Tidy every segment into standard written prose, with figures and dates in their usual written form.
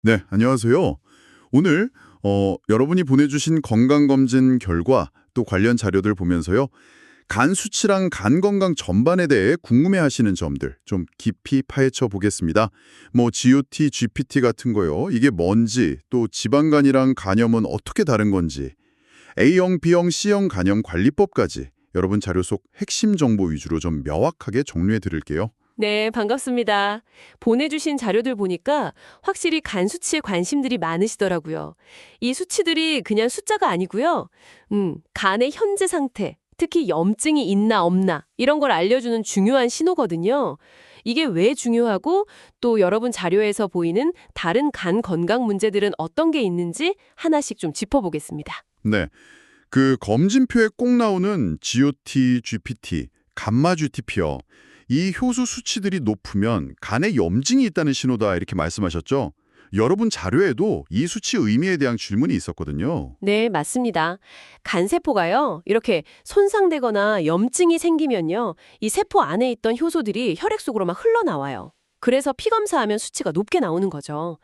네, 안녕하세요. 오늘 여러분이 보내주신 건강검진 결과 또 관련 자료들 보면서요. 간 수치랑 간 건강 전반에 대해 궁금해하시는 점들 좀 깊이 파헤쳐 보겠습니다. 뭐 GOT, GPT 같은 거요. 이게 뭔지, 또 지방간이랑 간염은 어떻게 다른 건지, A형, B형, C형 간염 관리법까지 여러분 자료 속 핵심 정보 위주로 좀 명확하게 정리해 드릴게요. 네, 반갑습니다. 보내주신 자료들 보니까 확실히 간 수치에 관심들이 많으시더라고요. 이 수치들이 그냥 숫자가 아니고요. 간의 현재 상태, 특히 염증이 있나 없나 이런 걸 알려주는 중요한 신호거든요. 이게 왜 중요하고 또 여러분 자료에서 보이는 다른 간 건강 문제들은 어떤 게 있는지 하나씩 좀 짚어보겠습니다. 네, 그 검진표에 꼭 나오는 GOT, GPT, 감마 GTP요. 이 효소 수치들이 높으면 간에 염증이 있다는 신호다 이렇게 말씀하셨죠? 여러분 자료에도 이 수치 의미에 대한 질문이 있었거든요. 네, 맞습니다. 간세포가요, 이렇게 손상되거나 염증이 생기면요, 이 세포 안에 있던 효소들이 혈액 속으로 막 흘러나와요. 그래서 피 검사하면 수치가 높게 나오는 거죠.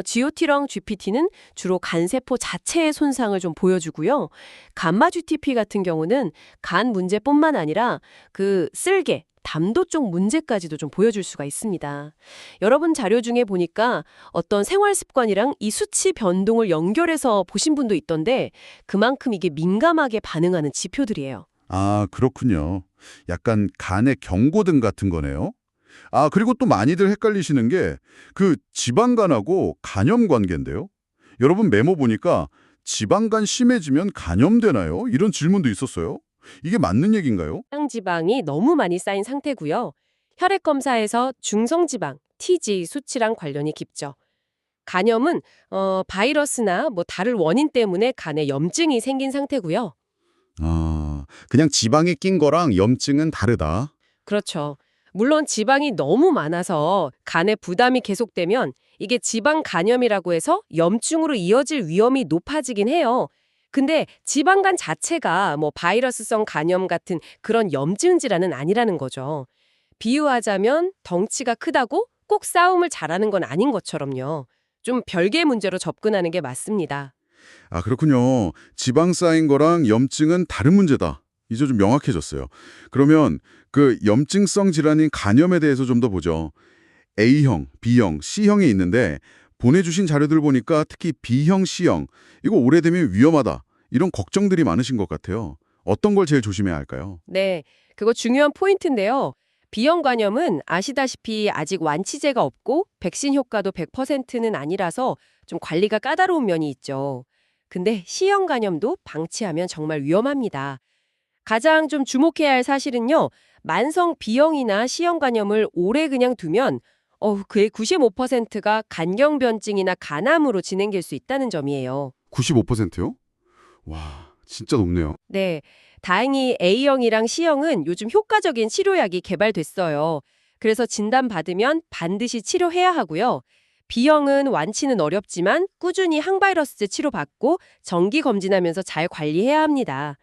GOT랑 GPT는 주로 간세포 자체의 손상을 좀 보여주고요. 감마 GTP 같은 경우는 간 문제뿐만 아니라 그 쓸개, 담도 쪽 문제까지도 좀 보여줄 수가 있습니다. 여러분 자료 중에 보니까 어떤 생활 습관이랑 이 수치 변동을 연결해서 보신 분도 있던데 그만큼 이게 민감하게 반응하는 지표들이에요. 아, 그렇군요. 약간 간의 경고등 같은 거네요. 아, 그리고 또 많이들 헷갈리시는 게 그 지방간하고 간염 관계인데요. 여러분 메모 보니까 지방간 심해지면 간염되나요? 이런 질문도 있었어요. 이게 맞는 얘기인가요? 지방이 너무 많이 쌓인 상태고요. 혈액 검사에서 중성지방, TG 수치랑 관련이 깊죠. 간염은 바이러스나 뭐 다른 원인 때문에 간에 염증이 생긴 상태고요. 아, 그냥 지방에 낀 거랑 염증은 다르다. 그렇죠. 물론 지방이 너무 많아서 간에 부담이 계속되면 이게 지방 간염이라고 해서 염증으로 이어질 위험이 높아지긴 해요. 근데 지방간 자체가 뭐 바이러스성 간염 같은 그런 염증 질환은 아니라는 거죠. 비유하자면 덩치가 크다고 꼭 싸움을 잘하는 건 아닌 것처럼요. 좀 별개 문제로 접근하는 게 맞습니다. 아, 그렇군요. 지방 쌓인 거랑 염증은 다른 문제다. 이제 좀 명확해졌어요. 그러면 그 염증성 질환인 간염에 대해서 좀 더 보죠. A형, B형, C형이 있는데 보내주신 자료들 보니까 특히 B형, C형, 이거 오래되면 위험하다. 이런 걱정들이 많으신 것 같아요. 어떤 걸 제일 조심해야 할까요? 네, 그거 중요한 포인트인데요. B형 간염은 아시다시피 아직 완치제가 없고 백신 효과도 100%는 아니라서 좀 관리가 까다로운 면이 있죠. 근데 C형 간염도 방치하면 정말 위험합니다. 가장 좀 주목해야 할 사실은요. 만성 B형이나 C형 간염을 오래 그냥 두면 그의 95%가 간경변증이나 간암으로 진행될 수 있다는 점이에요. 95%요? 와, 진짜 높네요. 네, 다행히 A형이랑 C형은 요즘 효과적인 치료약이 개발됐어요. 그래서 진단받으면 반드시 치료해야 하고요. B형은 완치는 어렵지만 꾸준히 항바이러스제 치료받고 정기 검진하면서 잘 관리해야 합니다.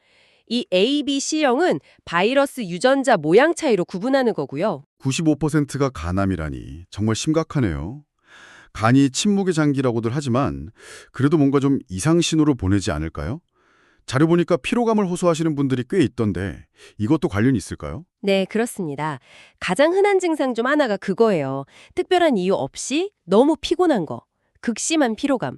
이 A, B, C형은 바이러스 유전자 모양 차이로 구분하는 거고요. 95%가 간암이라니 정말 심각하네요. 간이 침묵의 장기라고들 하지만 그래도 뭔가 좀 이상 신호로 보내지 않을까요? 자료 보니까 피로감을 호소하시는 분들이 꽤 있던데 이것도 관련이 있을까요? 네, 그렇습니다. 가장 흔한 증상 중 하나가 그거예요. 특별한 이유 없이 너무 피곤한 거, 극심한 피로감.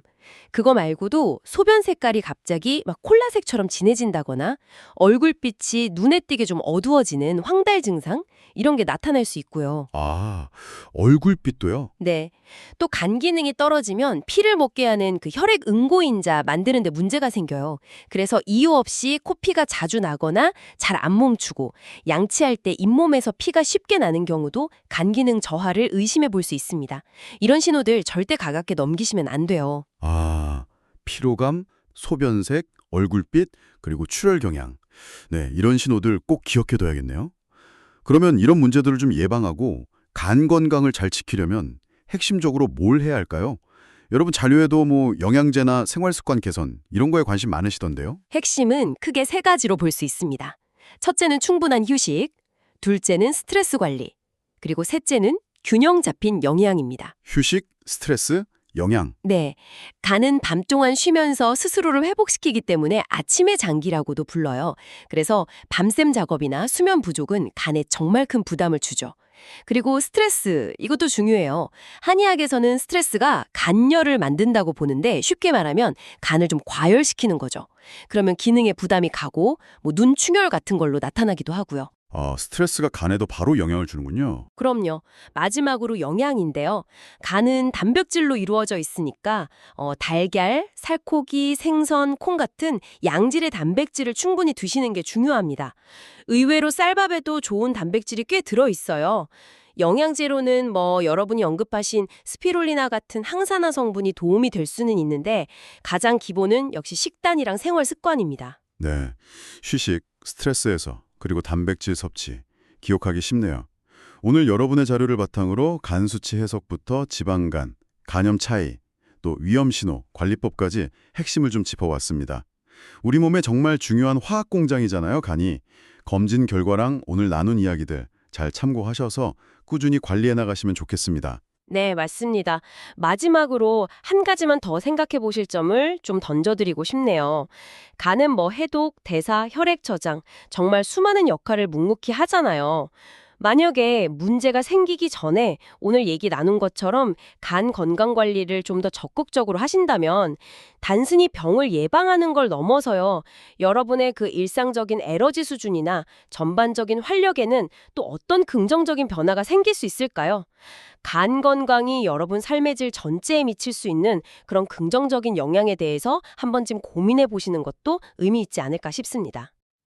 그거 말고도 소변 색깔이 갑자기 막 콜라색처럼 진해진다거나 얼굴빛이 눈에 띄게 좀 어두워지는 황달 증상? 이런 게 나타날 수 있고요. 아, 얼굴빛도요? 네. 또 간 기능이 떨어지면 피를 먹게 하는 그 혈액 응고인자 만드는 데 문제가 생겨요. 그래서 이유 없이 코피가 자주 나거나 잘 안 멈추고 양치할 때 잇몸에서 피가 쉽게 나는 경우도 간 기능 저하를 의심해 볼 수 있습니다. 이런 신호들 절대 가볍게 넘기시면 안 돼요. 아, 피로감, 소변색, 얼굴빛, 그리고 출혈 경향. 네, 이런 신호들 꼭 기억해둬야겠네요. 그러면 이런 문제들을 좀 예방하고 간 건강을 잘 지키려면 핵심적으로 뭘 해야 할까요? 여러분 자료에도 뭐 영양제나 생활습관 개선 이런 거에 관심 많으시던데요. 핵심은 크게 세 가지로 볼 수 있습니다. 첫째는 충분한 휴식, 둘째는 스트레스 관리, 그리고 셋째는 균형 잡힌 영양입니다. 휴식, 스트레스, 영양. 네. 간은 밤 동안 쉬면서 스스로를 회복시키기 때문에 아침의 장기라고도 불러요. 그래서 밤샘 작업이나 수면 부족은 간에 정말 큰 부담을 주죠. 그리고 스트레스, 이것도 중요해요. 한의학에서는 스트레스가 간열을 만든다고 보는데 쉽게 말하면 간을 좀 과열시키는 거죠. 그러면 기능에 부담이 가고 눈 충혈 같은 걸로 나타나기도 하고요. 스트레스가 간에도 바로 영향을 주는군요. 그럼요. 마지막으로 영양인데요. 간은 단백질로 이루어져 있으니까 달걀, 살코기, 생선, 콩 같은 양질의 단백질을 충분히 드시는 게 중요합니다. 의외로 쌀밥에도 좋은 단백질이 꽤 들어있어요. 영양제로는 여러분이 언급하신 스피룰리나 같은 항산화 성분이 도움이 될 수는 있는데 가장 기본은 역시 식단이랑 생활 습관입니다. 네. 휴식, 스트레스 해소, 그리고 단백질 섭취. 기억하기 쉽네요. 오늘 여러분의 자료를 바탕으로 간 수치 해석부터 지방간, 간염 차이, 또 위험 신호, 관리법까지 핵심을 좀 짚어왔습니다. 우리 몸에 정말 중요한 화학 공장이잖아요, 간이. 검진 결과랑 오늘 나눈 이야기들 잘 참고하셔서 꾸준히 관리해 나가시면 좋겠습니다. 네, 맞습니다. 마지막으로 한 가지만 더 생각해 보실 점을 좀 던져드리고 싶네요. 간은 해독, 대사, 혈액 저장, 정말 수많은 역할을 묵묵히 하잖아요. 만약에 문제가 생기기 전에 오늘 얘기 나눈 것처럼 간 건강 관리를 좀 더 적극적으로 하신다면 단순히 병을 예방하는 걸 넘어서요. 여러분의 그 일상적인 에너지 수준이나 전반적인 활력에는 또 어떤 긍정적인 변화가 생길 수 있을까요? 간 건강이 여러분 삶의 질 전체에 미칠 수 있는 그런 긍정적인 영향에 대해서 한 번쯤 고민해 보시는 것도 의미 있지 않을까 싶습니다.